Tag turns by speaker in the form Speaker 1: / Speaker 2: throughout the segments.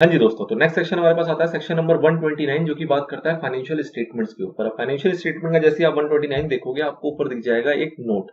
Speaker 1: हाँ जी दोस्तों, तो नेक्स्ट सेक्शन हमारे पास आता है सेक्शन नंबर 129 जो कि बात करता है फाइनेंशियल स्टेटमेंट्स के ऊपर। अब फाइनेंशियल स्टेटमेंट का जैसे आप 129 देखोगे आपको ऊपर दिख जाएगा एक नोट,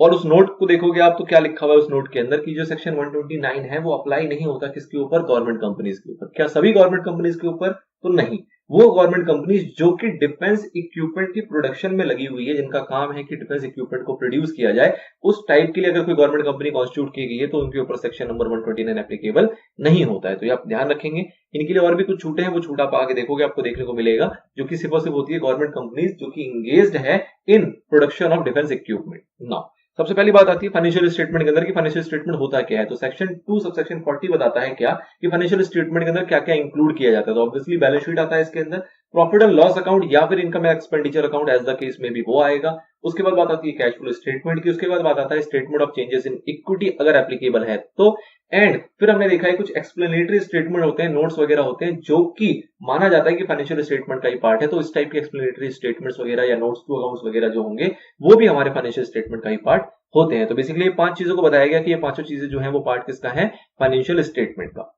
Speaker 1: और उस नोट को देखोगे आप तो क्या लिखा हुआ है उस नोट के अंदर की जो सेक्शन 129 है वो अप्लाई नहीं होता किसके ऊपर, गवर्नमेंट कंपनीज के ऊपर। क्या सभी गवर्नमेंट कंपनीज के ऊपर? तो नहीं, वो गवर्नमेंट कंपनीज जो कि डिफेंस इक्विपमेंट की प्रोडक्शन में लगी हुई है, जिनका काम है कि डिफेंस इक्विपमेंट को प्रोड्यूस किया जाए, उस टाइप के लिए अगर कोई गवर्नमेंट कंपनी कॉन्स्टिट्यूट की गई है तो उनके ऊपर सेक्शन नंबर 129 एप्लीकेबल नहीं होता है। तो ये आप ध्यान रखेंगे। इनके लिए और भी कुछ छूटे हैं, वो छूट आप आगे देखोगे आपको देखने को मिलेगा, जो कि सिर्फ और सिर्फ होती है गवर्नमेंट कंपनीज जो कि इंगेज्ड है in production of defence equipment. Now सबसे पहली बात आती है फाइनेंशियल स्टेटमेंट के अंदर कि फाइनेंशियल स्टेटमेंट होता क्या है। तो सेक्शन 2 सबसेक्शन 40 बताता है क्या कि फाइनेंशियल स्टेटमेंट के अंदर क्या क्या इंक्लूड किया जाता है। तो ऑब्वियसली बैलेंस शीट आता है इसके अंदर, प्रॉफिट एंड लॉस अकाउंट या फिर income expenditure account as the case में भी वो आएगा। उसके बाद बात आती है कैश फ्लो स्टेटमेंट की, उसके बाद बात आता है statement of changes in equity अगर एप्लीकेबल है तो, एंड फिर हमने देखा है कुछ एक्सप्लेनेटरी स्टेटमेंट होते हैं, नोट्स वगैरह होते हैं जो कि माना जाता है कि फाइनेंशियल स्टेटमेंट का ही पार्ट है। तो इस टाइप के एक्सप्लेनेटरी स्टेटमेंट्स वगैरह या नोट्स टू अकाउंट्स वगैरह जो होंगे वो भी हमारे फाइनेंशियल स्टेटमेंट का ही पार्ट होते हैं। तो बेसिकली ये 5 चीजों को बताया गया कि ये पांचों चीजें जो है वो पार्ट किसका है, फाइनेंशियल स्टेटमेंट का।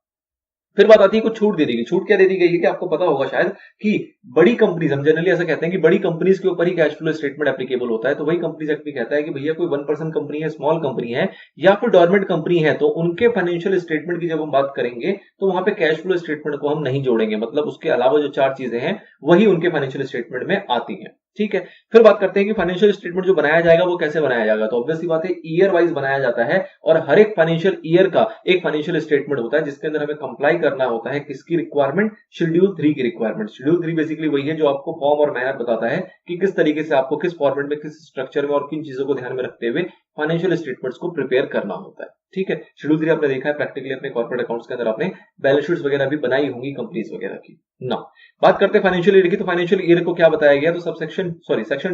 Speaker 1: फिर बात आती है कुछ छूट दे दी गई। छूट क्या दे दी गई है कि आपको पता होगा शायद कि बड़ी कंपनीज, हम जनरली ऐसा कहते हैं कि बड़ी कंपनीज के ऊपर ही कैश फ्लो स्टेटमेंट एप्लीकेबल होता है। तो वही कंपनीज एक्ट भी कहता है कि भैया कोई 1% कंपनी है, स्मॉल कंपनी है या फिर डोरमेंट कंपनी है, तो उनके फाइनेंशियल स्टेटमेंट की जब हम बात करेंगे तो वहां पे कैश फ्लो स्टेटमेंट को हम नहीं जोड़ेंगे। मतलब उसके अलावा जो 4 चीजें हैं वही उनके फाइनेंशियल स्टेटमेंट में आती हैं। ठीक है, फिर बात करते हैं कि फाइनेंशियल स्टेटमेंट जो बनाया जाएगा वो कैसे बनाया जाएगा। तो ऑब्वियसली बात है ईयर वाइज बनाया जाता है और हर एक फाइनेंशियल ईयर का एक फाइनेंशियल स्टेटमेंट होता है जिसके अंदर हमें कंप्लाई करना होता है किसकी रिक्वायरमेंट, शेड्यूल 3 की रिक्वायरमेंट। शेड्यूल 3 बेसिकली वही है जो आपको फॉर्म और मैनर बताता है कि किस तरीके से आपको किस फॉर्मेट में, किस स्ट्रक्चर में और किन चीजों को ध्यान में रखते हुए फाइनेंशियल स्टेटमेंट्स को प्रिपेयर करना होता है। ठीक है, शेड्यूल 3 आपने देखा है प्रैक्टिकली अपने कॉर्पोरेट अकाउंट्स के अंदर आपने बैलेंस शीट्स वगैरह भी बनाई होंगी कंपनीज वगैरह की ना। बात करते हैं फाइनेंशियल ईयर की। तो फाइनेंशियल ईयर को क्या बताया गया, तो सेक्शन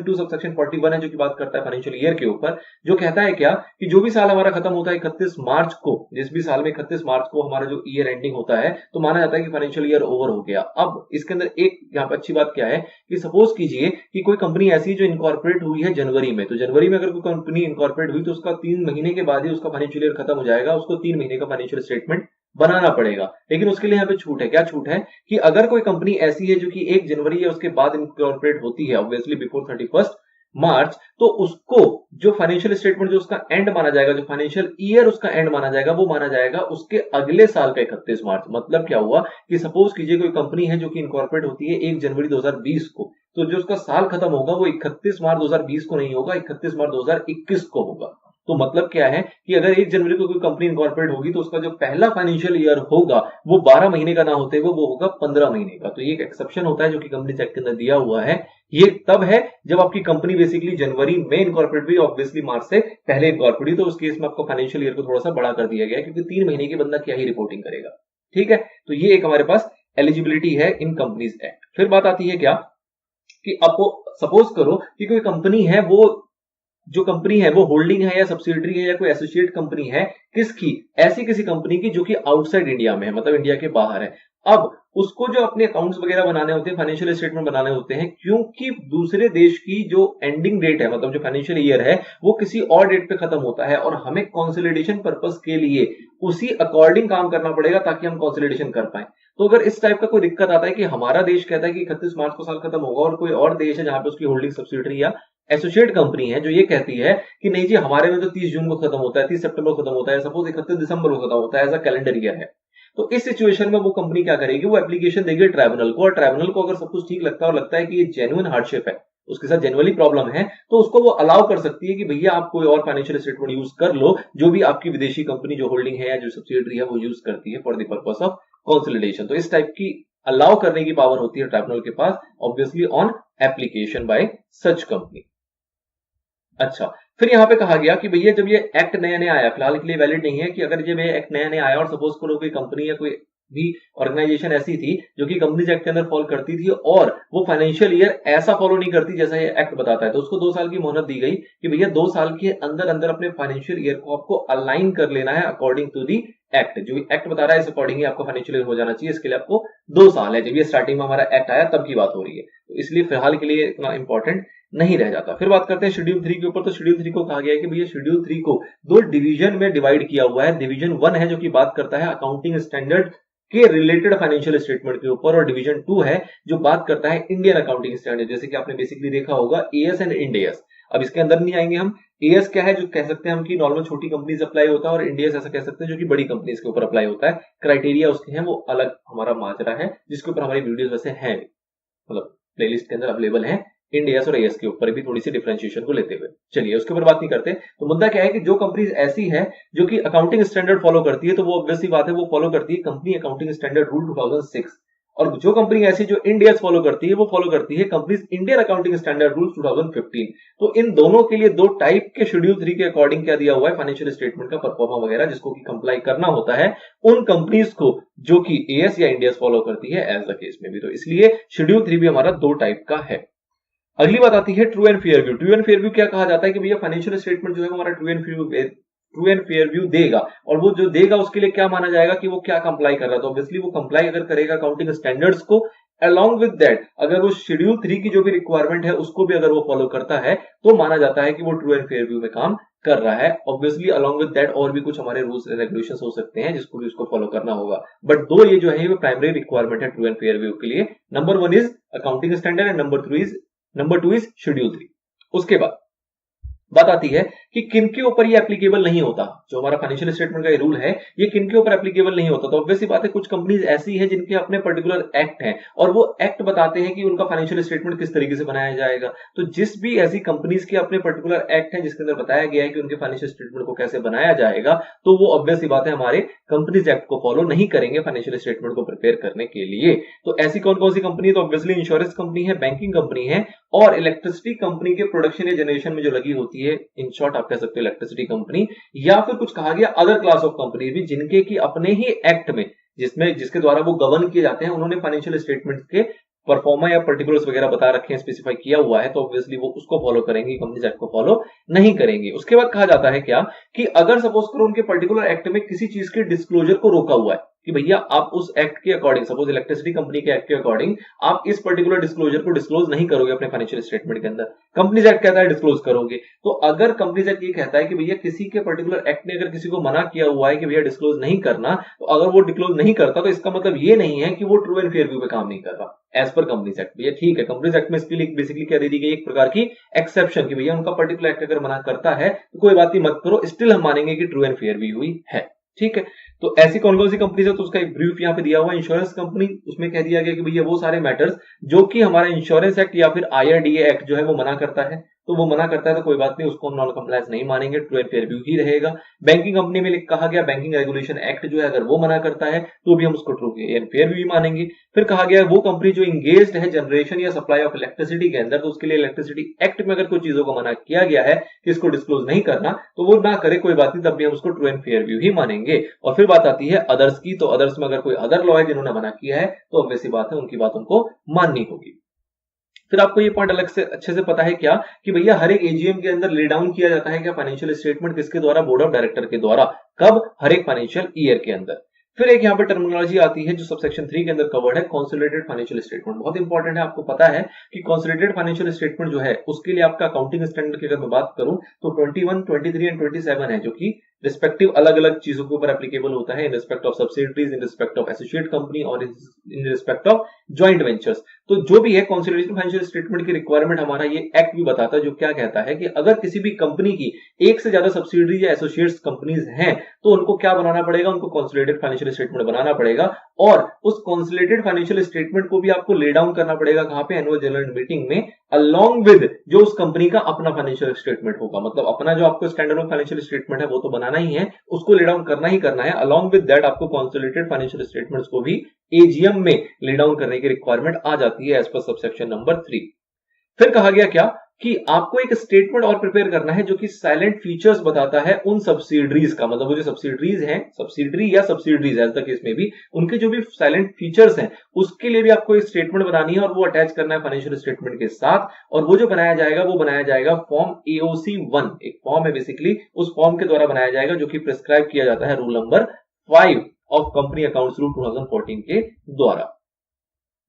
Speaker 1: 2 सबसेक्शन 41 है जो कि बात करता है फाइनेंशियल ईयर के ऊपर, जो कहता है क्या कि जो भी साल हमारा खत्म होता है 31 मार्च को, जिस भी साल में 31 मार्च को हमारा जो ईयर एंडिंग होता है तो माना जाता है कि फाइनेंशियल ईयर ओवर हो गया। अब इसके अंदर एक यहाँ पर अच्छी बात क्या है कि सपोज कीजिए कि कोई कंपनी ऐसी जो इनकॉर्पोरेट हुई है जनवरी में, तो जनवरी में अगर कोई कंपनी इनकॉर्पोरेट हुई तो उसका 3 महीने के बाद ही उसका फाइनेंशियल ईयर खत्म हो जाएगा, उसको 3 महीने का फाइनेंशियल स्टेटमेंट बनाना पड़ेगा। लेकिन उसके लिए यहाँ पे छूट है। क्या छूट है कि अगर कोई कंपनी ऐसी है जो कि 1 जनवरी या उसके बाद इनकॉर्पोरेट होती है, ऑब्वियसली बिफोर 31 मार्च, तो उसको जो फाइनेंशियल स्टेटमेंट जो उसका एंड माना जाएगा, जो फाइनेंशियल ईयर उसका एंड माना जाएगा, वो माना जाएगा उसके अगले साल का 31 मार्च। मतलब क्या हुआ कि सपोज कीजिए कोई कंपनी है जो कि इनकॉर्पोरेट होती है 1 जनवरी 2020 को, तो जो उसका साल खत्म होगा वो 31 मार्च 2020 को नहीं होगा, 31 मार्च 2021 को होगा। तो मतलब क्या है कि अगर 1 जनवरी को कोई कंपनी इनकॉर्पोरेट होगी तो उसका जो पहला फाइनेंशियल ईयर होगा वो 12 महीने का ना होते हुए वो होगा 15 महीने का। तो ये एक एक्सेप्शन होता है जो कि कंपनी एक्ट के अंदर दिया हुआ है। ये तब है जब आपकी कंपनी बेसिकली जनवरी में इनकॉर्पोरेट हुई, ऑब्वियसली मार्च से पहले इनकॉर्पोरेट हुई, तो उस केस में आपको फाइनेंशियल ईयर को थोड़ा सा बड़ा कर दिया गया क्योंकि 3 महीने के बंदा क्या ही रिपोर्टिंग करेगा। ठीक है, तो ये एक हमारे पास एलिजिबिलिटी है इन कंपनीज एक्ट। फिर बात आती है क्या कि आपको सपोज करो कि कोई कंपनी है, वो जो कंपनी है वो होल्डिंग है या सब्सिडरी है या कोई एसोसिएट कंपनी है, किसकी, ऐसी किसी कंपनी की जो कि आउटसाइड इंडिया में है, मतलब इंडिया के बाहर है। अब उसको जो अपने अकाउंट्स वगैरह बनाने होते हैं, फाइनेंशियल स्टेटमेंट बनाने होते हैं, क्योंकि दूसरे देश की जो एंडिंग डेट है, मतलब जो फाइनेंशियल ईयर है वो किसी और डेट पे खत्म होता है और हमें कंसोलिडेशन पर्पस के लिए उसी अकॉर्डिंग काम करना पड़ेगा ताकि हम कंसोलिडेशन कर पाए। तो अगर इस टाइप का कोई दिक्कत आता है कि हमारा देश कहता है कि 31 मार्च को साल खत्म होगा और कोई और देश है जहां पे उसकी होल्डिंग सब्सिडरी या एसोसिएट कंपनी है जो ये कहती है कि नहीं जी हमारे में तो 30 जून को खत्म होता है, 30 सितंबर को खत्म होता है, सपोज 31 दिसंबर को खत्म होता है, ऐसा कैलेंडर ईयर है, तो इस सिचुएशन में वो कंपनी क्या करेगी, वो एप्लीकेशन देगी ट्राइब्यूनल को, और ट्राइब्यूनल को अगर सब कुछ ठीक लगता है और लगता है कि ये जेन्युइन हार्डशिप है, उसके साथ जेन्युइनली प्रॉब्लम है, तो उसको वो अलाउ कर सकती है कि भैया आप कोई और फाइनेंशियल स्टेटमेंट यूज कर लो जो भी आपकी विदेशी कंपनी जो होल्डिंग है या जो सब्सिडरी है वो यूज करती है for the purpose of consolidation. तो इस टाइप की अलाउ करने की पावर होती है ट्राइब्यूनल के पास, obviously on application by such company. अच्छा, फिर यहां पे कहा गया कि भैया जब ये एक्ट नया नया आया, फिलहाल के लिए वैलिड नहीं है, कि अगर जब ये एक्ट नया नया आया और सपोज करो कोई कंपनी या कोई भी ऑर्गेनाइजेशन ऐसी थी जो कि कंपनीज एक्ट के अंदर फॉल करती थी और वो फाइनेंशियल ईयर ऐसा फॉलो नहीं करती जैसा ये एक्ट बताता है, तो उसको 2 साल की मोहलत दी गई कि भैया 2 साल के अंदर अंदर अपने फाइनेंशियल ईयर को आपको अलाइन कर लेना है अकॉर्डिंग टू दी एक्ट। जो एक्ट बता रहा है इस अकॉर्डिंग ही आपका फाइनेंशियल ईयर हो जाना चाहिए, इसके लिए आपको 2 साल है। जब ये स्टार्टिंग में हमारा एक्ट आया तब की बात हो रही है, तो इसलिए फिलहाल के लिए इतना इंपॉर्टेंट नहीं रह जाता। फिर बात करते हैं शेड्यूल 3 के ऊपर। तो शेड्यूल 3 को कहा गया है कि भैया शेड्यूल 3 को 2 डिवीजन में डिवाइड किया हुआ है। डिवीजन 1 है जो कि बात करता है अकाउंटिंग स्टैंडर्ड के रिलेटेड फाइनेंशियल स्टेटमेंट के ऊपर, और डिवीजन 2 है जो बात करता है इंडियन अकाउंटिंग स्टैंडर्ड, जैसे कि आपने बेसिकली देखा होगा एएस एंड इंड एएस। अब इसके अंदर नहीं आएंगे हम। एएस क्या है, जो कह सकते हैं हम कि नॉर्मल छोटी कंपनीज अप्लाई होता है, और इंड एएस ऐसा कह सकते हैं जो कि बड़ी कंपनीज के ऊपर अप्लाई होता है। क्राइटेरिया उसके हैं वो अलग हमारा माजरा है, जिसके ऊपर हमारी वीडियोस वैसे हैं, मतलब प्लेलिस्ट के अंदर अवेलेबल है इंड एएस और एएस के ऊपर भी थोड़ी सी डिफरेंशिएशन को लेते हुए। चलिए उसके ऊपर बात नहीं करते। तो मुद्दा क्या है कि जो कंपनीज ऐसी है जो कि अकाउंटिंग स्टैंडर्ड फॉलो करती है, तो वो ऑब्वियसली बात है वो फॉलो करती है कंपनी अकाउंटिंग स्टैंडर्ड रूल 2006। और जो कंपनी ऐसी जो इंड एएस फॉलो करती है, वो फॉलो करती है companies Indian accounting standard rule 2015। तो इन दोनों के लिए दो टाइप के शेड्यूल 3 के अकॉर्डिंग क्या दिया हुआ है, फाइनेंशियल स्टेटमेंट का परफॉर्मा वगैरह, जिसको कि कंप्लाई करना होता है उन कंपनीज को जो कि एएस या इंड एएस फॉलो करती है एज द केस में भी। तो इसलिए शेड्यूल 3 भी हमारा दो टाइप का है। अगली बात आती है true and fair view. True and fair view क्या कहा जाता है कि भैया फाइनेंशियल स्टेटमेंट जो है हमारा ट्रू एंड फेयर व्यू देगा, और वो जो देगा उसके लिए क्या माना जाएगा कि वो क्या कंप्लाई कर रहा है। तो ऑब्वियसली वो कंप्लाई अगर करेगा अकाउंटिंग स्टैंडर्ड्स को, अलोंग विद दैट अगर वो शेड्यूल 3 की जो भी रिक्वायरमेंट है उसको भी अगर वो फॉलो करता है, तो माना जाता है कि वो ट्रू एंड फेयर व्यू में काम कर रहा है। ऑब्वियसली अलोंग विद दैट और भी कुछ हमारे रूल्स एंड रेगुलेशंस हो सकते हैं जिसको भी उसको फॉलो करना होगा, बट दो ये जो है ये प्राइमरी रिक्वायरमेंट है ट्रू एंड फेयर व्यू के लिए। Number 1 is accounting standard and number 2 is schedule 3। उसके बाद बात आती है कि किनके ऊपर ये एप्लीकेबल नहीं होता। जो हमारा फाइनेंशियल स्टेटमेंट का ये रूल है ये किनके ऊपर एप्लीकेबल नहीं होता। तो ऑब्वियसली बात है कुछ कंपनीज ऐसी है जिनके अपने पर्टिकुलर एक्ट हैं, और वो एक्ट बताते हैं कि उनका फाइनेंशियल स्टेटमेंट किस तरीके से बनाया जाएगा। तो जिस भी ऐसी कंपनीज के अपने पर्टिकुलर एक्ट है जिसके अंदर बताया गया है कि उनके फाइनेंशियल स्टेटमेंट को कैसे बनाया जाएगा, तो वो ऑब्वियसली बात है हमारे कंपनीज एक्ट को फॉलो नहीं करेंगे फाइनेंशियल स्टेटमेंट को प्रिपेयर करने के लिए। तो ऐसी कौन कौन सी कंपनी है, तो ऑब्वियसली इंश्योरेंस कंपनी है, बैंकिंग कंपनी है, और इलेक्ट्रिसिटी कंपनी के प्रोडक्शन या जनरेशन में जो लगी होती है, इन शॉर्ट आप कह सकते हो इलेक्ट्रिसिटी कंपनी, या फिर कुछ कहा गया अदर क्लास ऑफ कंपनी भी जिनके की अपने ही एक्ट में जिसके द्वारा वो गवर्न किए जाते हैं, उन्होंने फाइनेंशियल स्टेटमेंट्स के परफॉर्मा या पर्टिकुलर्स वगैरह बता रखे हैं, स्पेसिफाई किया हुआ है, तो ऑब्वियसली वो उसको फॉलो करेंगे, कंपनीज एक्ट को फॉलो नहीं करेंगे। उसके बाद कहा जाता है क्या कि अगर सपोज करो उनके पर्टिकुलर एक्ट में किसी चीज के डिस्क्लोजर को रोका हुआ है कि भैया आप उस एक्ट के अकॉर्डिंग, सपोज इलेक्ट्रिसिटी कंपनी के एक्ट के अकॉर्डिंग आप इस पर्टिकुलर डिस्क्लोजर को डिस्क्लोज नहीं करोगे अपने फाइनेंशियल स्टेटमेंट के अंदर, कंपनीज एक्ट कहता है डिस्क्लोज करोगे। तो अगर कंपनीज एक्ट ये कहता है कि भैया किसी के पर्टिकुलर एक्ट ने अगर किसी को मना किया हुआ है कि भैया डिस्क्लोज नहीं करना, तो अगर वो डिस्क्लोज नहीं करता तो इसका मतलब ये नहीं है कि वो ट्रू एंड फेयर व्यू पे काम नहीं कर रहा एज पर कंपनीज एक्ट। भैया ठीक है, कंपनीज एक्ट में इसके लिए बेसिकली क्या दे दी गई, एक प्रकार की एक्सेप्शन कि भैया उनका पर्टिकुलर एक्ट अगर मना करता है तो कोई बात नहीं मत करो, स्टिल हम मानेंगे कि ट्रू एंड फेयर व्यू हुई है। ठीक है, तो ऐसी कौन कौन सी कंपनी है, तो उसका एक ब्रीफ यहाँ पे दिया हुआ है। इंश्योरेंस कंपनी, उसमें कह दिया गया कि भैया वो सारे मैटर्स जो कि हमारा इंश्योरेंस एक्ट या फिर आईआरडीए एक्ट जो है वो मना करता है, तो वो मना करता है तो कोई बात नहीं, उसको हम नॉन कंप्लायंस नहीं मानेंगे, ट्रू एंड फेयर व्यू ही रहेगा। बैंकिंग कंपनी में कहा गया बैंकिंग रेगुलेशन एक्ट जो है अगर वो मना करता है तो भी हम उसको ट्रू एंड फेयर व्यू ही मानेंगे। फिर कहा गया वो कंपनी जो इंगेज्ड है जनरेशन या सप्लाई ऑफ इलेक्ट्रिसिटी के अंदर, तो उसके लिए इलेक्ट्रिसिटी एक्ट में अगर कोई चीजों को मना किया गया है कि इसको डिस्क्लोज नहीं करना, तो वो ना करे कोई बात नहीं, तब भी हम उसको ट्रू एंड फेयर व्यू ही मानेंगे। और फिर बात आती है अदर्स की, तो अदर्स में अगर कोई अदर लॉ है जिन्होंने मना किया है तो ऑब्वियसली बात है उनकी बात उनको माननी होगी। फिर आपको ये पॉइंट अलग से अच्छे से पता है क्या कि भैया हर एक एजीएम के अंदर ले डाउन किया जाता है क्या फाइनेंशियल स्टेटमेंट किसके द्वारा, बोर्ड ऑफ डायरेक्टर के द्वारा, कब, हर एक फाइनेंशियल ईयर के अंदर। फिर एक यहाँ पर टर्मिनोलॉजी आती है जो सबसेक्शन 3 के अंदर कवर्ड है, कंसोलिडेटेड फाइनेंशियल स्टेटमेंट। बहुत इंपॉर्टेंट है, आपको पता है कि कंसोलिडेटेड फाइनेंशियल स्टेटमेंट जो है उसके लिए आपका अकाउंटिंग स्टैंडर्ड की अगर मैं बात करूं तो 21, 23 एंड 27 है, जो कि रिस्पेक्टिव अलग अलग चीजों के ऊपर एप्लीकेबल होता है, in respect of subsidiaries, in respect of associate company और in respect of joint ventures. तो जो भी है कंसोलिडेटेड फाइनेंशियल स्टेटमेंट की रिक्वायरमेंट हमारा ये एक्ट भी बताता है, जो क्या कहता है कि अगर किसी भी कंपनी की एक से ज्यादा सब्सिडरी या एसोसिएट्स कंपनीज हैं तो उनको क्या बनाना पड़ेगा, उनको कंसोलिडेटेड फाइनेंशियल स्टेटमेंट बनाना पड़ेगा, और उस कंसोलिडेटेड फाइनेंशियल स्टेटमेंट को भी आपको ले डाउन करना पड़ेगा कहां पे, एनुअल जनरल मीटिंग में, अलोंग विद जो उस कंपनी का अपना फाइनेंशियल स्टेटमेंट होगा। मतलब अपना जो आपको स्टैंडर्ड फाइनेंशियल स्टेटमेंट है वो तो बनाना ही है, उसको ले डाउन करना ही करना है। अलोंग विद दैट आपको कंसोलिडेटेड फाइनेंशियल स्टेटमेंट्स को भी एजीएम में ले डाउन करने की रिक्वायरमेंट आ जाती है एज पर सबसेक्शन नंबर 3। फिर कहा गया क्या कि आपको एक स्टेटमेंट और प्रिपेयर करना है जो कि साइलेंट फीचर्स बताता है उन सब्सिडरीज का, मतलब वो जो सब्सिडरीज हैं, सब्सिडरी या सब्सिडरीज एज द केस में भी, उनके जो भी साइलेंट फीचर्स हैं उसके लिए भी आपको एक स्टेटमेंट बनानी है और वो अटैच करना है फाइनेंशियल स्टेटमेंट के साथ। और वो जो बनाया जाएगा वो बनाया जाएगा फॉर्म AOC 1, एक फॉर्म है बेसिकली, उस फॉर्म के द्वारा बनाया जाएगा जो कि प्रिस्क्राइब किया जाता है rule number 5 of company accounts rule 2014 के द्वारा।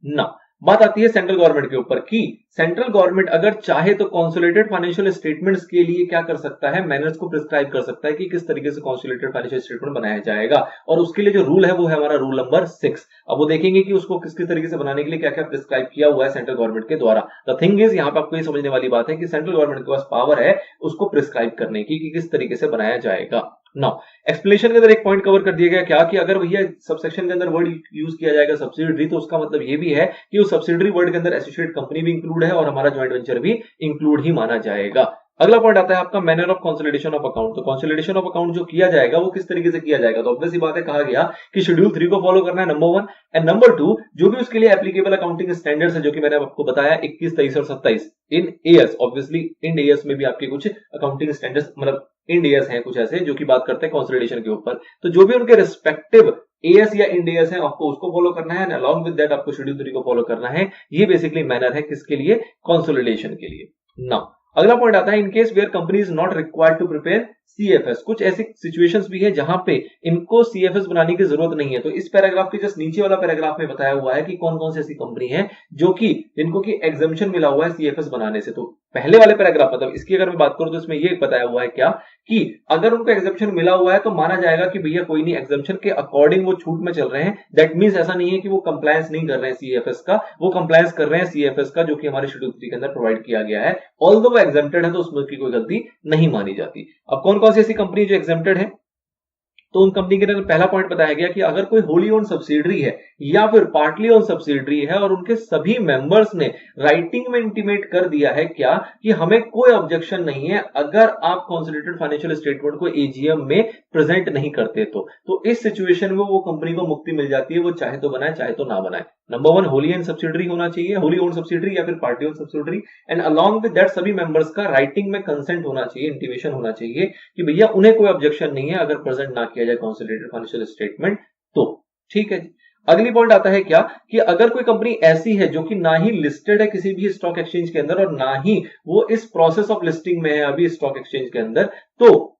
Speaker 1: ना बात आती है सेंट्रल गवर्नमेंट के ऊपर कि सेंट्रल गवर्नमेंट अगर चाहे तो कंसोलिडेटेड फाइनेंशियल स्टेटमेंट्स के लिए क्या कर सकता है, मैनर्स को प्रिस्क्राइब कर सकता है कि किस तरीके से कंसोलिडेटेड फाइनेंशियल स्टेटमेंट बनाया जाएगा। और उसके लिए जो रूल है वो है हमारा रूल नंबर 6। अब वो देखेंगे कि उसको किस तरीके से बनाने के लिए क्या क्या प्रिस्क्राइब किया हुआ है सेंट्रल गवर्नमेंट के द्वारा। द थिंग इज, यहाँ पे आपको ये समझने वाली बात है कि सेंट्रल गवर्नमेंट के पास पावर है उसको प्रिस्क्राइब करने की कि किस तरीके से बनाया जाएगा। नाउ एक्सप्लेनेशन के अंदर एक पॉइंट कवर कर दिया गया क्या कि अगर भैया सबसेक्शन के अंदर वर्ड यूज किया जाएगा सब्सिडरी, तो उसका मतलब ये भी है कि उस सब्सिडरी वर्ड के अंदर एसोसिएट कंपनी भी इंक्लूड है और हमारा ज्वाइंट वेंचर भी इंक्लूड ही माना जाएगा। अगला पॉइंट आता है आपका manner of consolidation of account. तो कंसोलिडेशन ऑफ अकाउंट जो किया जाएगा वो किस तरीके से किया जाएगा, तो ऑब्वियस बात है, कहा गया कि शेड्यूल 3 को फॉलो करना है नंबर 1, एंड नंबर 2 जो भी उसके लिए एप्लीकेबल अकाउंटिंग स्टैंडर्ड्स है जो कि मैंने आपको बताया 21, 23 और 27 इन एयर्स। ऑब्वियसली इन एयर्स में भी आपके कुछ अकाउंटिंग स्टैंडर्ड्स मतलब इंड एयर्स हैं कुछ ऐसे जो कि बात करते हैं कंसोलिडेशन के ऊपर। तो जो भी उनके रिस्पेक्टिव एएस या इंड एयर्स हैं आपको उसको फॉलो करना है, एंड अलॉन्ग विद दैट आपको शेड्यूल 3 को फॉलो करना है। ये बेसिकली मैनर है किसके लिए, कंसोलिडेशन के लिए। नाउ अगला पॉइंट आता है in case where company is not required to prepare CFS. कुछ ऐसी सिचुएशंस भी है जहां पे इनको सीएफएस बनाने की जरूरत नहीं है। तो इस पैराग्राफ के जस्ट नीचे वाला पैराग्राफ में बताया हुआ है कि कौन कौन सी ऐसी कंपनी है जो कि जिनको की एग्जम्पशन मिला हुआ है सीएफएस बनाने से। तो पहले वाले पैराग्राफ मतलब इसकी अगर मैं बात करूं तो इसमें ये बताया हुआ है क्या कि अगर उनको एग्जम्पशन मिला हुआ है तो माना जाएगा कि भैया कोई नहीं, एग्जम्पशन के अकॉर्डिंग वो छूट में चल रहे हैं। दैट मींस ऐसा नहीं है कि वो कंप्लायंस नहीं कर रहे हैं सीएफएस का, वो कंप्लायंस कर रहे हैं सीएफएस का जो कि हमारे शेड्यूल 3 के अंदर प्रोवाइड किया गया है। ऑल्दो वो एग्जम्प्टेड है तो उसमें की कोई गलती नहीं मानी जाती। अब कौन कौन सी ऐसी कंपनी जो एग्जम्प्टेड है, तो उन कंपनी के अंदर पहला पॉइंट बताया गया कि अगर कोई होली ओन सब्सिडरी है या फिर पार्टली ओन सब्सिडरी है और उनके सभी मेंबर्स ने राइटिंग में इंटीमेट कर दिया है क्या कि हमें कोई ऑब्जेक्शन नहीं है अगर आप कंसोलिडेटेड फाइनेंशियल स्टेटमेंट को एजीएम में प्रेजेंट नहीं करते तो इस सिचुएशन में वो कंपनी को मुक्ति मिल जाती है, वो चाहे तो बनाए चाहे तो ना बनाए। नंबर 1 होली एंड सब्सिडरी होना चाहिए, होली ओन सब्सिडरी या फिर party own subsidiary, and along with that सभी मेंबर्स का राइटिंग में कंसेंट होना चाहिए, इंटीमेशन होना चाहिए कि भैया उन्हें कोई ऑब्जेक्शन नहीं है अगर प्रेजेंट ना किया जाए कंसोलिडेटेड फाइनेंशियल स्टेटमेंट। तो ठीक है जी। अगली पॉइंट आता है क्या कि अगर कोई कंपनी ऐसी है जो कि ना ही लिस्टेड है किसी भी स्टॉक एक्सचेंज के अंदर और ना ही वो इस प्रोसेस ऑफ लिस्टिंग में है अभी स्टॉक एक्सचेंज के अंदर, तो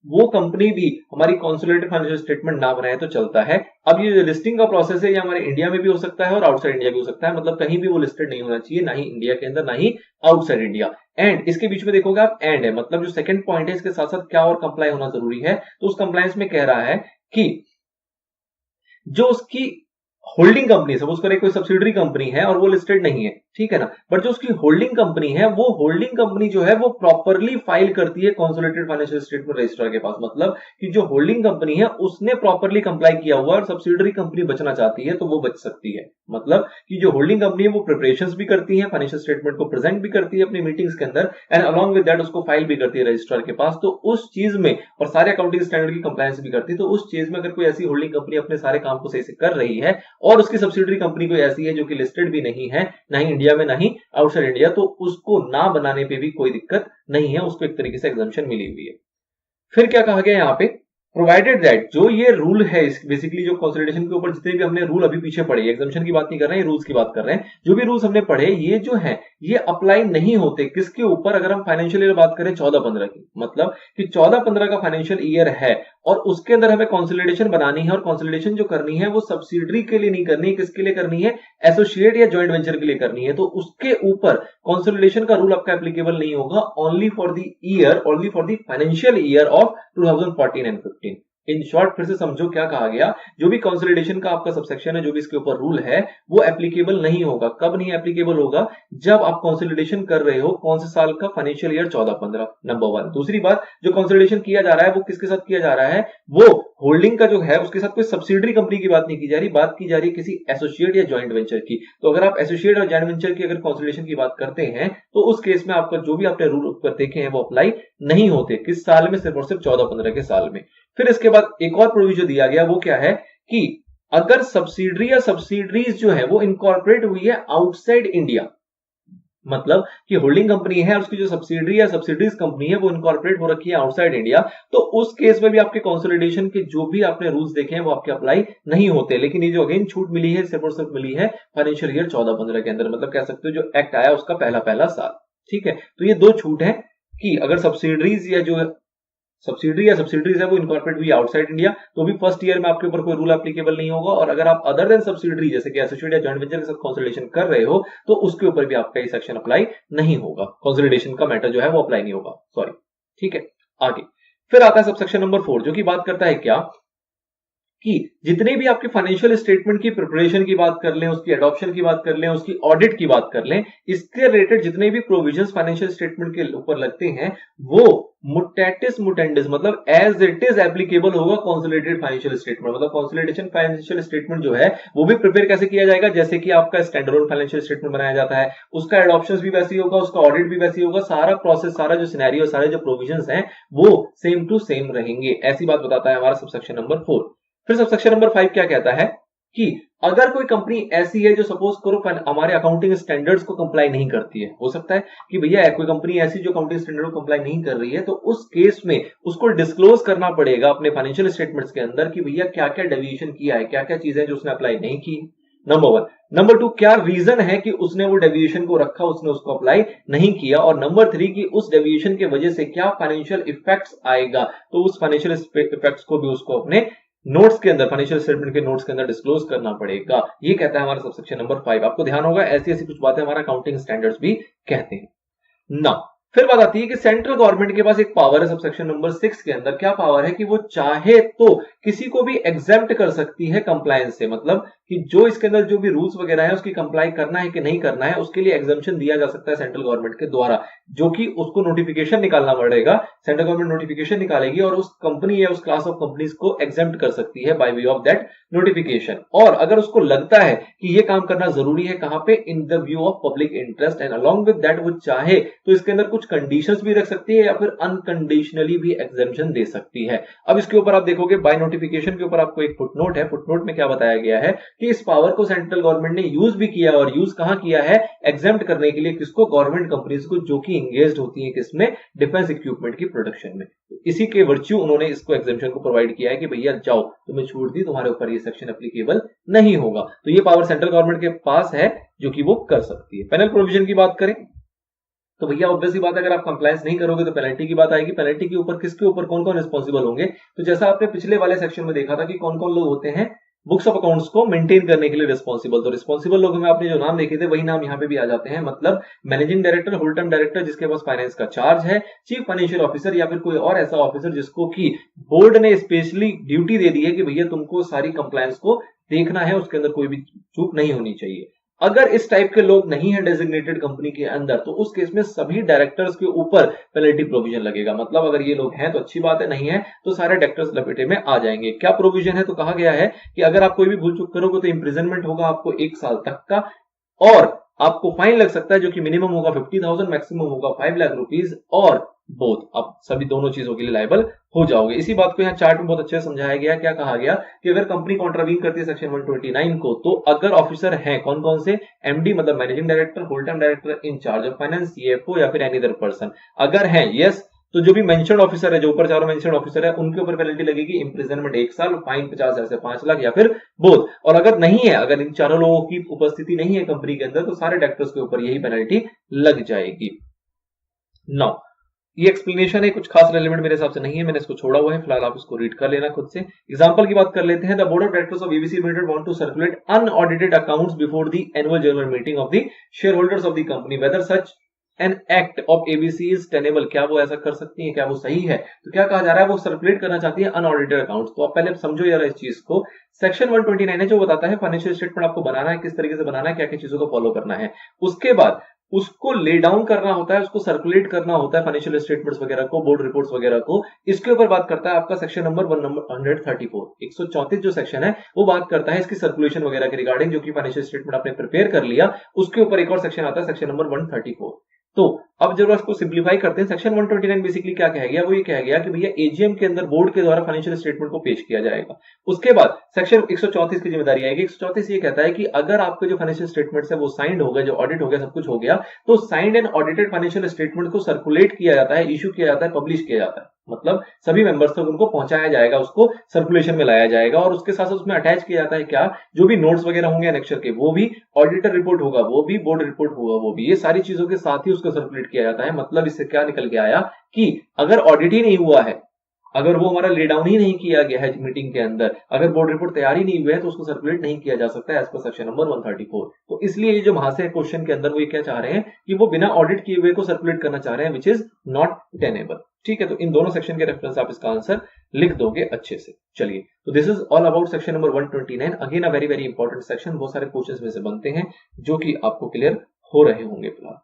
Speaker 1: वो कंपनी भी हमारी कंसोलिडेटेड फाइनेंशियल स्टेटमेंट ना बनाए तो चलता है। अब ये जो लिस्टिंग का प्रोसेस है ये हमारे इंडिया में भी हो सकता है और आउटसाइड इंडिया भी हो सकता है, मतलब कहीं भी वो लिस्टेड नहीं होना चाहिए, ना ही इंडिया के अंदर ना ही आउटसाइड इंडिया। एंड इसके बीच में देखोगे आप एंड है, मतलब जो सेकंड पॉइंट है इसके साथ साथ क्या और कंप्लाई होना जरूरी है, तो उस कंप्लायंस में कह रहा है कि जो उसकी होल्डिंग कंपनी, सपोज करें कोई सब्सिडरी कंपनी है और वो लिस्टेड नहीं है, ठीक है ना, बट जो उसकी होल्डिंग कंपनी है वो होल्डिंग कंपनी जो है वो प्रॉपरली फाइल करती है कंसोलिडेटेड फाइनेंशियल स्टेटमेंट रजिस्ट्रार के पास। मतलब कि जो होल्डिंग कंपनी है उसने प्रॉपरली कंप्लाई किया हुआ और सब्सिडरी कंपनी बचना चाहती है तो वो बच सकती है। मतलब कि जो होल्डिंग कंपनी है वो प्रिपरेशंस भी करती है, फाइनेंशियल स्टेटमेंट को प्रेजेंट भी करती है अपनी मीटिंग्स के अंदर, एंड अलॉन्ग विद दैट उसको फाइल भी करती है रजिस्ट्रार के पास। तो उस चीज में और सारे अकाउंटिंग स्टैंडर्ड की कंप्लायंस भी करती है। तो उस चीज में अगर कोई ऐसी होल्डिंग कंपनी अपने सारे काम को सही से कर रही है और उसकी सब्सिडरी कंपनी कोई ऐसी है जो कि लिस्टेड भी नहीं है, ना ही इंडिया में ना ही आउटसाइड इंडिया, तो उसको ना बनाने पे भी कोई दिक्कत नहीं है, उसको एक तरीके से एग्जम्पशन मिली हुई है। फिर क्या कहा गया यहाँ पे, प्रोवाइडेड दैट, जो ये रूल है बेसिकली जो कंसोलिडेशन के ऊपर जितने भी हमने रूल अभी पीछे पढ़े, एग्जम्पशन की बात नहीं कर रहे हैं, रूल्स की बात कर रहे हैं, जो भी रूल्स हमने पढ़े ये जो है ये अप्लाई नहीं होते किसके ऊपर, अगर हम फाइनेंशियल ईयर बात करें 14-15 की, मतलब कि 14-15 का फाइनेंशियल ईयर है और उसके अंदर हमें कंसोलिडेशन बनानी है और कंसोलिडेशन जो करनी है वो सब्सिडरी के लिए नहीं करनी है, किसके लिए करनी है, एसोसिएट या ज्वाइंट वेंचर के लिए करनी है। तो उसके ऊपर कंसोलिडेशन का रूल आपका एप्लीकेबल नहीं होगा, only for the year, only for the financial year of 2014 and 15। In short फिर से समझो क्या कहा गया, जो भी कंसोलिडेशन का आपका सबसेक्शन है, जो भी इसके ऊपर रूल है वो एप्लीकेबल नहीं होगा। कब नहीं एप्लीकेबल होगा, जब आप कंसोलिडेशन कर रहे हो कौन से साल का, फाइनेंशियल ईयर 14-15, नंबर 1। दूसरी बात, जो कंसोलिडेशन किया जा रहा है वो किसके साथ किया जा रहा है, वो होल्डिंग का जो है उसके साथ कोई सब्सिडरी कंपनी की बात नहीं की जा रही, बात की जा रही है किसी एसोसिएट या ज्वाइंट वेंचर की। तो अगर आप एसोसिएट और ज्वाइंट वेंचर की अगर कंसोलिडेशन की बात करते हैं तो उस केस में आपका जो भी आपने रूल ऊपर देखे हैं वो अप्लाई नहीं होते, किस साल में, सिर्फ और सिर्फ 14-15 के साल में। फिर इसके बाद एक और प्रोविजन दिया गया, वो क्या है कि अगर सब्सिडरी या सब्सिडरीज जो है वो इनकॉर्पोरेट हुई है आउटसाइड इंडिया, मतलब कि होल्डिंग कंपनी है और उसकी जो सब्सिडरी या सब्सिडरीज कंपनी है वो इनकॉर्पोरेट हो रखी है आउटसाइड इंडिया, तो उस केस में भी आपके कंसोलिडेशन के जो भी आपने रूल्स देखे हैं वो आपके अप्लाई नहीं होते। लेकिन ये जो अगेन छूट मिली है सिर्फ और सिर्फ मिली है फाइनेंशियल ईयर 14-15 के अंदर, मतलब कह सकते हो जो एक्ट आया उसका पहला साल, ठीक है। तो ये दो छूट है कि अगर सब्सिडरीज या जो सब्सिडरी या सब्सिडरीज है वो इनकॉर्पोरेट हुई आउटसाइड इंडिया, तो भी फर्स्ट ईयर में आपके ऊपर कोई रूल एप्लीकेबल नहीं होगा। और अगर आप अदर देन सब्सिडरी जैसे कि एसोसिएट या जॉइंट वेंचर के साथ कंसोलिडेशन कर रहे हो तो उसके ऊपर भी आपका ये सेक्शन अप्लाई नहीं होगा, कंसोलिडेशन का मैटर जो है वो अप्लाई नहीं होगा, सॉरी। ठीक है, आगे फिर आता है सबसेक्शन नंबर 4 जो कि बात करता है क्या कि जितने भी आपके फाइनेंशियल स्टेटमेंट की प्रिपरेशन की बात कर लें, उसकी एडॉप्शन की बात कर लें, उसकी ऑडिट की बात कर लें, इसके रिलेटेड जितने भी प्रोविजंस फाइनेंशियल स्टेटमेंट के ऊपर लगते हैं वो मुटेटिस मुटेंडिस मतलब एज इट इज एप्लीकेबल होगा कंसोलिडेटेड फाइनेंशियल स्टेटमेंट। मतलब कंसोलिडेशन फाइनेंशियल स्टेटमेंट जो है वो भी प्रिपेयर कैसे किया जाएगा, जैसे कि आपका स्टैंडर्ड अलोन फाइनेंशियल स्टेटमेंट बनाया जाता है, उसका एडॉप्शन भी वैसे ही होगा, उसका ऑडिट भी वैसे ही होगा, सारा प्रोसेस, सारा जो सिनेरियो, सारे जो प्रोविजंस हैं वो सेम टू सेम रहेंगे। ऐसी बात बताता है हमारा सबसेक्शन नंबर 4। फिर सबसेक्शन नंबर 5 क्या कहता है कि अगर कोई कंपनी ऐसी है जो सपोज करो हमारे अकाउंटिंग स्टैंडर्ड्स को कंप्लाई नहीं करती है, हो सकता है कि भैया कोई कंपनी ऐसी जो अकाउंटिंग स्टैंडर्ड को कंप्लाई नहीं कर रही है, तो उस केस में उसको डिस्क्लोज करना पड़ेगा अपने फाइनेंशियल स्टेटमेंट्स के अंदर कि भैया क्या क्या डेविएशन किया है, क्या क्या चीजें जो उसने अप्लाई नहीं की, नंबर 1। नंबर 2, क्या रीजन है कि उसने वो डेविएशन को रखा, उसने उसको अप्लाई नहीं किया। और नंबर 3 कि उस डेविएशन के वजह से क्या फाइनेंशियल इफेक्ट्स आएगा, तो उस फाइनेंशियल इफेक्ट्स को भी उसको अपने नोट्स के अंदर, फाइनेंशियल स्टेटमेंट के नोट्स के अंदर डिस्क्लोज करना पड़ेगा। ये कहता है हमारा सबसेक्शन नंबर 5। आपको ध्यान होगा ऐसी ऐसी कुछ बातें हमारा अकाउंटिंग स्टैंडर्ड्स भी कहते हैं ना। फिर बात आती है कि सेंट्रल गवर्नमेंट के पास एक पावर है सबसेक्शन नंबर 6 के अंदर। क्या पावर है कि वो चाहे तो किसी को भी एग्जेम्प्ट कर सकती है कंप्लायंस से, मतलब कि जो इसके अंदर जो भी रूल्स वगैरह है उसकी कंप्लाई करना है कि नहीं करना है, उसके लिए एग्जाम्पशन दिया जा सकता है सेंट्रल गवर्नमेंट के द्वारा, जो कि उसको नोटिफिकेशन निकालना पड़ेगा। सेंट्रल गवर्नमेंट नोटिफिकेशन निकालेगी और उस कंपनी या उस क्लास ऑफ कंपनीज को एग्जेम्प्ट कर सकती है by way of that notification. और अगर उसको लगता है कि ये काम करना जरूरी है, कहां पे, in the view of public interest, and along with that वो चाहे तो इसके अंदर कुछ कंडीशंस भी रख सकती है या फिर अनकंडीशनली भी एग्जेम्पशन दे सकती है। अब इसके ऊपर आप देखोगे बाय नोटिफिकेशन के ऊपर आपको एक फुटनोट है, फुटनोट में क्या बताया गया है कि इस पावर को सेंट्रल गवर्नमेंट ने यूज भी किया, और यूज कहां किया है, एग्जेम्प्ट करने के लिए किसको, गवर्नमेंट कंपनीज को जो कि इंगेज्ड होती है किसमें, डिफेंस इक्विपमेंट की प्रोडक्शन में। इसी के वर्च्यू उन्होंने इसको एग्जेम्पशन को प्रोवाइड किया है कि भैया जाओ तुम्हें छूट दी, तुम्हारे ऊपर ये सेक्शन एप्लीकेबल नहीं होगा। तो ये पावर सेंट्रल गवर्नमेंट के पास है जो कि वो कर सकती है। पेनल प्रोविजन की बात करें तो भैया ऑब्वियस सी बात है, अगर आप कंप्लायंस नहीं करोगे तो पेनल्टी की बात आएगी। पेनल्टी के ऊपर किसके ऊपर कौन कौन रिस्पॉन्सिबल होंगे, तो जैसा आपने पिछले वाले सेक्शन में देखा था कि कौन कौन लोग होते हैं बुक्स ऑफ अकाउंट्स को मेंटेन करने के लिए रिस्पॉन्सिबल। तो रिस्पॉन्सिबल लोगों में आपने जो नाम देखे थे वही नाम यहां पे भी आ जाते हैं, मतलब managing director, whole time director जिसके पास फाइनेंस का चार्ज है, चीफ फाइनेंशियल ऑफिसर या फिर कोई और ऐसा ऑफिसर जिसको की बोर्ड ने स्पेशली ड्यूटी दे दी है कि भैया तुमको सारी कंप्लायंस को देखना है, उसके अंदर कोई भी चूक नहीं होनी चाहिए। अगर इस टाइप के लोग नहीं है डेजिग्नेटेड कंपनी के अंदर, तो उस केस में सभी डायरेक्टर्स के ऊपर पेनल्टी प्रोविजन लगेगा। मतलब अगर ये लोग हैं तो अच्छी बात है, नहीं है तो सारे डायरेक्टर्स लपेटे में आ जाएंगे। क्या प्रोविजन है, तो कहा गया है कि अगर आप कोई भी भूल चूक करोगे तो इंप्रिजनमेंट होगा आपको 1 साल तक का, और आपको फाइन लग सकता है जो कि मिनिमम होगा 50,000, मैक्सिमम होगा 5 लाख रुपीज, और बोथ आप सभी दोनों चीजों के लिए लायबल हो जाओगे। इसी बात को यहाँ चार्ट में बहुत अच्छे से समझाया गया। क्या कहा गया कि अगर कंपनी कॉन्ट्रावीन करती है सेक्शन 129 को, तो अगर ऑफिसर हैं कौन कौन से, एमडी मतलब managing director, whole time director in charge of finance, CFO या फिर एनी अदर पर्सन, अगर हैं यस, तो जो भी मेंशन्ड ऑफिसर है, जो ऊपर चारों मेंशन्ड ऑफिसर है, उनके ऊपर पेनल्टी लगेगी, इंप्रिजनमेंट 1 साल, फाइन 50,000 से 5 लाख या फिर बोथ। और अगर नहीं है, अगर इन चारों लोगों की उपस्थिति नहीं है कंपनी के अंदर, तो सारे डायरेक्टर्स के ऊपर यही पेनल्टी लग जाएगी। नाउ ये एक्सप्लेनेशन है, कुछ खास रेलेवेंट मेरे हिसाब से नहीं है, मैंने इसको छोड़ा हुआ है, फिलहाल आप इसको रीड कर लेना खुद से। एग्जांपल की बात कर लेते हैं। The board of directors of ABC limited want to circulate unaudited accounts before the annual general meeting of the shareholders of the company, whether such an act of ABC is tenable. क्या वो ऐसा कर सकती है, क्या वो सही है? तो क्या कहा जा रहा है, वो सर्कुलेट करना चाहती है अनऑडिटेड अकाउंट्स। तो आप पहले समझो यार इस चीज को। सेक्शन 129 है जो बताता है फाइनेंशियल स्टेटमेंट आपको बनाना है, किस तरीके से बनाना है, क्या क्या चीजों को फॉलो करना है। उसके बाद उसको ले डाउन करना होता है, उसको सर्कुलेट करना होता है, फाइनेंशियल स्टेटमेंट्स वगैरह को, बोर्ड रिपोर्ट्स वगैरह को। इसके ऊपर बात करता है आपका सेक्शन नंबर 134, 134 जो सेक्शन है वो बात करता है इसकी सर्कुलेशन वगैरह के रिगार्डिंग, जो कि फाइनेंशियल स्टेटमेंट आपने प्रिपेयर कर लिया, उसके ऊपर एक और सेक्शन आता है, सेक्शन नंबर 134। तो अब जब उसको सिंप्लीफाई करते हैं, सेक्शन 129 बेसिकली क्या कह गया, वो ये कह गया कि भैया एजीएम के अंदर बोर्ड के द्वारा फाइनेंशियल स्टेटमेंट को पेश किया जाएगा। उसके बाद सेक्शन 134 की जिम्मेदारी आएगी। 134 ये कहता है कि अगर आपके जो फाइनेंशियल स्टेटमेंट्स है वो साइंड हो गए, जो ऑडिट हो गया, सब कुछ हो गया, तो signed and audited financial statement को सर्कुलेट किया जाता है, इश्यू किया जाता है, पब्लिश किया जाता है, मतलब सभी मेंबर्स तक उनको पहुंचाया जाएगा, उसको सर्कुलेशन में लाया जाएगा। और उसके साथ साथ उसमें अटैच किया जाता है क्या, जो भी नोट्स वगैरह होंगे एनेक्चर के, वो भी, ऑडिटर रिपोर्ट होगा वो भी, बोर्ड रिपोर्ट होगा वो भी, ये सारी चीजों के साथ ही उसको सर्कुलेट किया जाता है। मतलब इससे क्या निकल के आया कि अगर ऑडिट ही नहीं हुआ है अगर वो हमारा ले डाउन ही नहीं किया गया है मीटिंग के अंदर, अगर बोर्ड रिपोर्ट तैयार ही नहीं हुआ है तो उसको सर्कुलेट नहीं किया जा सकता एज पर सेक्शन नंबर 134। तो इसलिए ये जो महाशय है क्वेश्चन के अंदर वो ये क्या चाह रहे हैं कि वो बिना ऑडिट किए हुए को सर्कुलेट करना चाह रहे हैं, विच इज नॉट टेनेबल। ठीक है, तो इन दोनों सेक्शन के रेफरेंस आप इसका आंसर लिख दोगे अच्छे से। चलिए, तो this is all about section number 129। Again a very very important section, बहुत सारे क्वेश्चंस में से बनते हैं जो कि आपको क्लियर हो रहे होंगे फिलहाल।